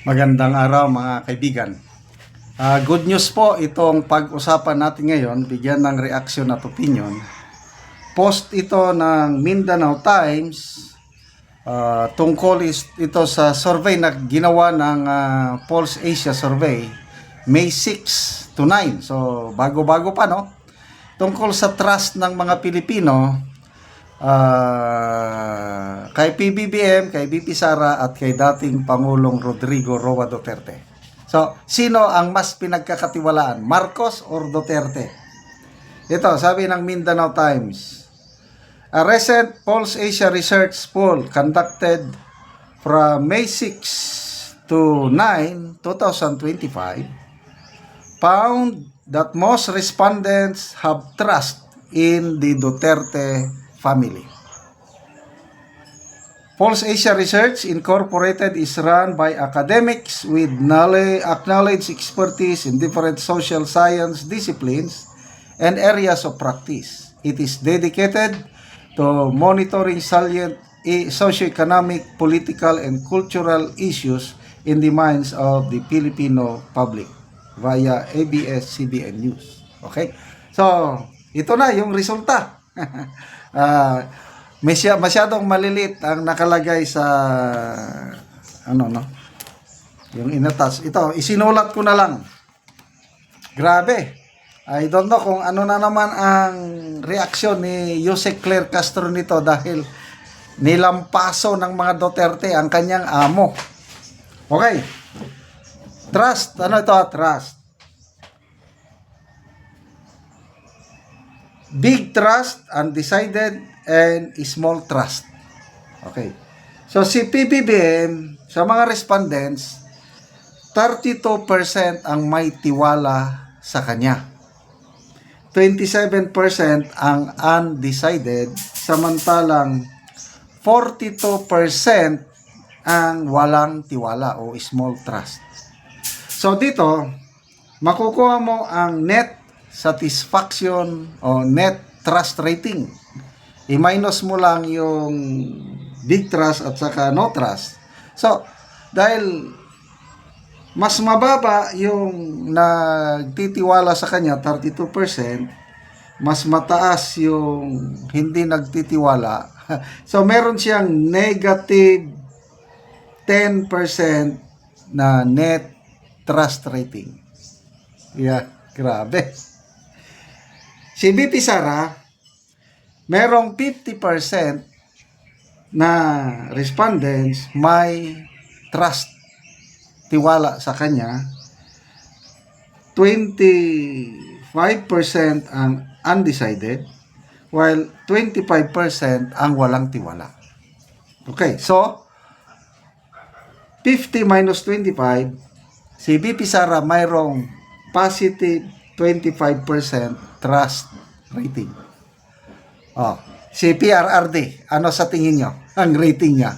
Magandang araw mga kaibigan. Good news po itong pag-usapan natin ngayon, bigyan ng reaction at opinion. Post ito ng Mindanao Times tungkol ito sa survey na ginawa ng Pulse Asia Survey May 6 to 9. So bago-bago pa, no? Tungkol sa trust ng mga Pilipino kay PBBM, kay BP Sara at kay dating Pangulong Rodrigo Roa Duterte. So, sino ang mas pinagkakatiwalaan? Marcos or Duterte? Ito, sabi ng Mindanao Times. A recent Pulse Asia Research poll conducted from May 6 to 9, 2025 found that most respondents have trust in the Duterte family. Pulse Asia Research Incorporated is run by academics with acknowledged expertise in different social science disciplines and areas of practice. It is dedicated to monitoring salient socioeconomic, political, and cultural issues in the minds of the Filipino public via ABS-CBN News. Okay? So, ito na yung resulta. Masyadong malilit ang nakalagay sa yung inatas. Ito, isinulat ko na lang. Grabe. I don't know kung ano na naman ang reaksyon ni Jose Claire Castro nito dahil nilampaso ng mga Duterte ang kanyang amo. Okay. Trust. Ano ito? Trust. Big trust, undecided, and small trust. Okay. So, si PBBM, sa mga respondents, 32% ang may tiwala sa kanya. 27% ang undecided, samantalang 42% ang walang tiwala o small trust. So, dito, makukuha mo ang net satisfaction o net trust rating. I-minus mo lang yung big trust at saka no trust. So, dahil mas mababa yung nagtitiwala sa kanya, 32%, mas mataas yung hindi nagtitiwala. So, meron siyang negative 10% na net trust rating. Yeah, grabe. Si BP Sara, merong 50% na respondents may trust, tiwala sa kanya. 25% ang undecided, while 25% ang walang tiwala. Okay, so 50 minus 25, si BP Sara mayroong positive 25% trust rating. Oh, si PRRD, ano sa tingin nyo ang rating niya?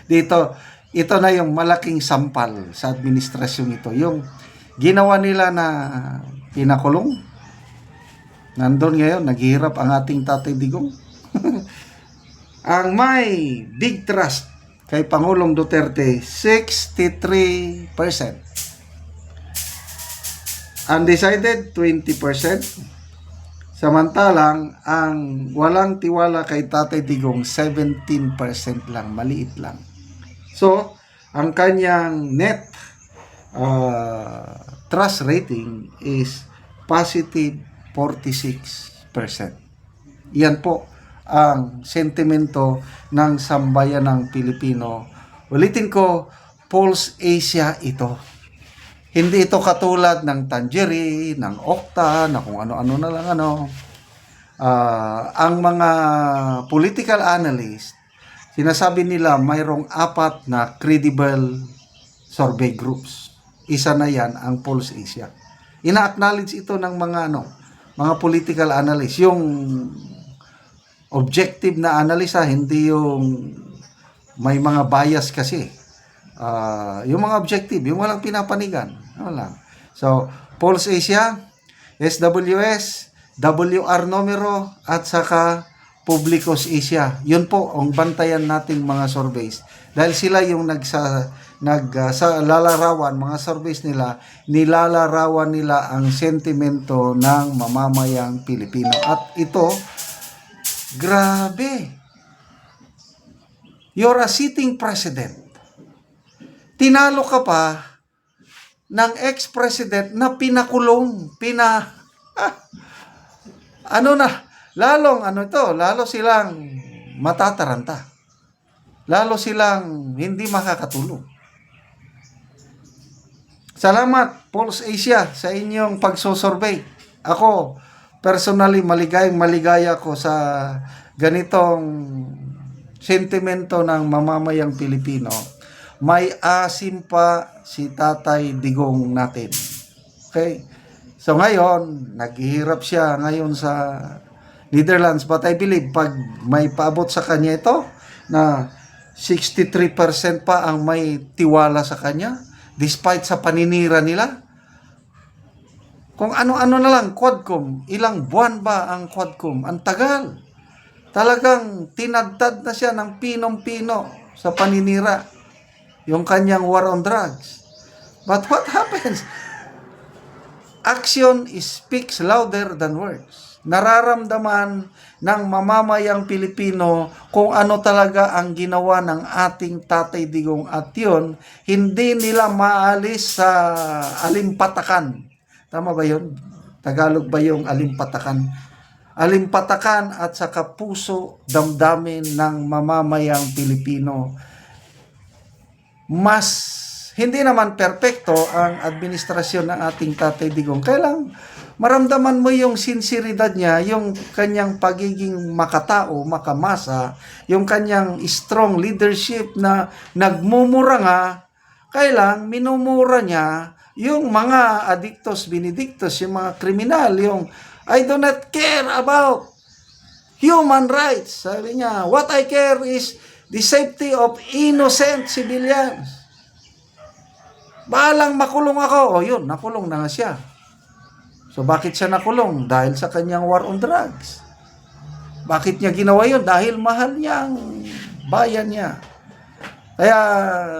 Dito, ito na yung malaking sampal sa administrasyon ito. Yung ginawa nila na pinakulong. Nandun ngayon, naghihirap ang ating Tatay Digong. Ang may big trust kay Pangulong Duterte, 63%. Undecided, 20%. Samantalang, ang walang tiwala kay Tatay Digong, 17% lang, maliit lang. So, ang kanyang net trust rating is positive 46%. Yan po ang sentimento ng sambayan ng Pilipino. Ulitin ko, Pulse Asia ito. Hindi ito katulad ng Tangerine, ng Okta, na kung ano-ano na lang ang mga political analyst, sinasabi nila mayroong 4 na credible survey groups. Isa na yan ang Pulse Asia. Ina-acknowledge ito ng mga political analyst. Yung objective na analyst, hindi yung may mga bias kasi. Yung mga objective, yung walang pinapanigan. Wala. So, Pulse Asia, SWS, WR Numero, at saka Publicos Asia. Yun po ang bantayan nating mga surveys. Dahil sila yung sa lalarawan, mga surveys nila, nilalarawan nila ang sentimento ng mamamayang Pilipino. At ito, grabe. You're a sitting president. Tinalo ka pa ng ex-president na pinakulong, lalo silang matataranta. Lalo silang hindi makakatulog. Salamat, Pulse Asia, sa inyong pagsusurvey. Ako, personally, maligaya ko sa ganitong sentimento ng mamamayang Pilipino. May asim pa si Tatay Digong natin. Okay? So ngayon, naghihirap siya ngayon sa Netherlands. But I believe, pag may paabot sa kanya ito, na 63% pa ang may tiwala sa kanya, despite sa paninira nila. Kung ano-ano na lang, Quadcom, ilang buwan ba ang Quadcom? Ang tagal. Talagang tinadtad na siya ng pinong-pino sa paninira, yung kanyang war on drugs. But what happens? Action speaks louder than words. Nararamdaman ng mamamayang Pilipino kung ano talaga ang ginawa ng ating Tatay Digong, at yun, hindi nila maalis sa alimpatakan. Tama ba yun? Tagalog ba yung alimpatakan? Alimpatakan at saka puso, damdamin ng mamamayang Pilipino. Hindi naman perpekto ang administrasyon ng ating Tatay Digong. Kailang maramdaman mo yung sinseridad niya, yung kanyang pagiging makatao, makamasa, yung kanyang strong leadership na nagmumura nga, kailang minumura niya yung mga adictos, benedictos, yung mga kriminal, yung I do not care about human rights. Sabi niya, what I care is the safety of innocent civilians. Balang makulong ako. O yun, nakulong na nga siya. So bakit siya nakulong? Dahil sa kanyang war on drugs. Bakit niya ginawa yun? Dahil mahal niya ang bayan niya. Kaya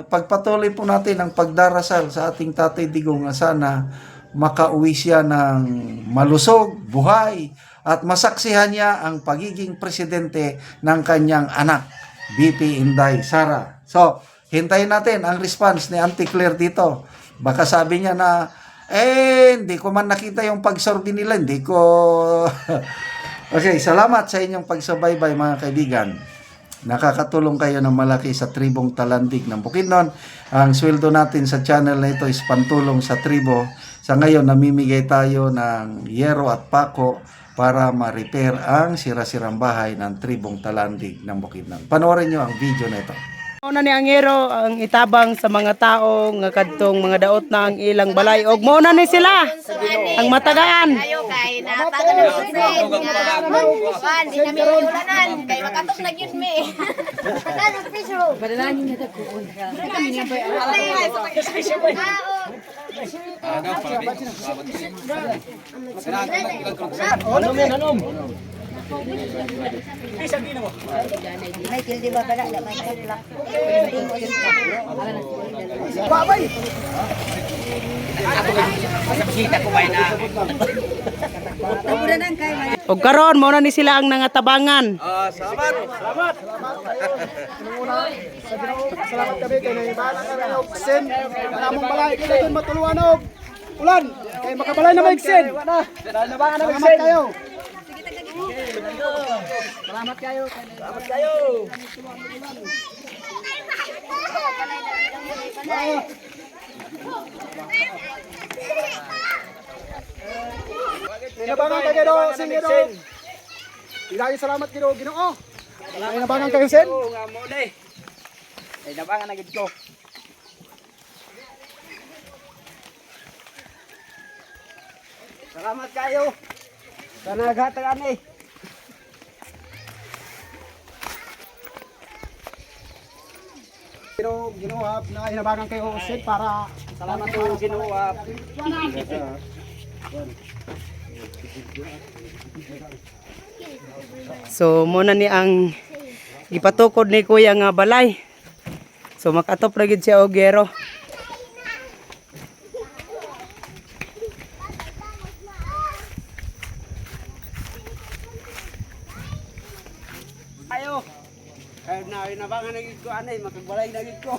pagpatuloy po natin ang pagdarasal sa ating Tatay Digong na sana makauwi siya ng malusog, buhay, at masaksihan niya ang pagiging presidente ng kanyang anak, VP Inday Sara. So, hintayin natin ang response ni Auntie Claire dito. Baka sabi niya na, hindi ko man nakita yung pagsorbi nila, hindi ko... Okay, salamat sa inyong pagsubaybay mga kaibigan. Nakakatulong kayo ng malaki sa tribong Talandig ng Bukidnon. Ang sweldo natin sa channel na ito is pantulong sa tribo. Sa ngayon, namimigay tayo ng yero at pako para ma-repair ang sira-sirang bahay ng tribong Talandig ng Bukidnon. Panoorin nyo ang video na ito. Mao na ni ang hero ang itabang sa mga tao nga kadtong mga daot na ang ilang balay og mao na ni sila ang matagaan. Ayo kay natagan na sa friend. Wan, di na mi ulanan kay makatok na gyud mi. Ano piso? Padalanin na dagko. Kami nga ba? Ano men anom? Michael di ba bala na Michael Black. Og karon mao na ni sila ang nangatabangan. Salamat kami kay naibana ka na og sen. Namong balay kay doon matuluan og ulan. Kay makabalay na magsen. Nabangan na magsen kayo. Salamat kayo. Salamat kayo. Nabangan kayo sen. Ilahi salamat kayo Ginoo. Nabangan kayo sen. Nga mo day. Ay nabangan na gid ko. Salamat kayo. Sana naghatag ani. Ginuhap na hinabangan kayo sen para Salamat po ginuwa. So mao na ni ang gipatukod ni kuya nga balay. So makatop ra gid siya og yero. Ayo. Kaya nabangan na gid ko anay, makagbalay na gid ko.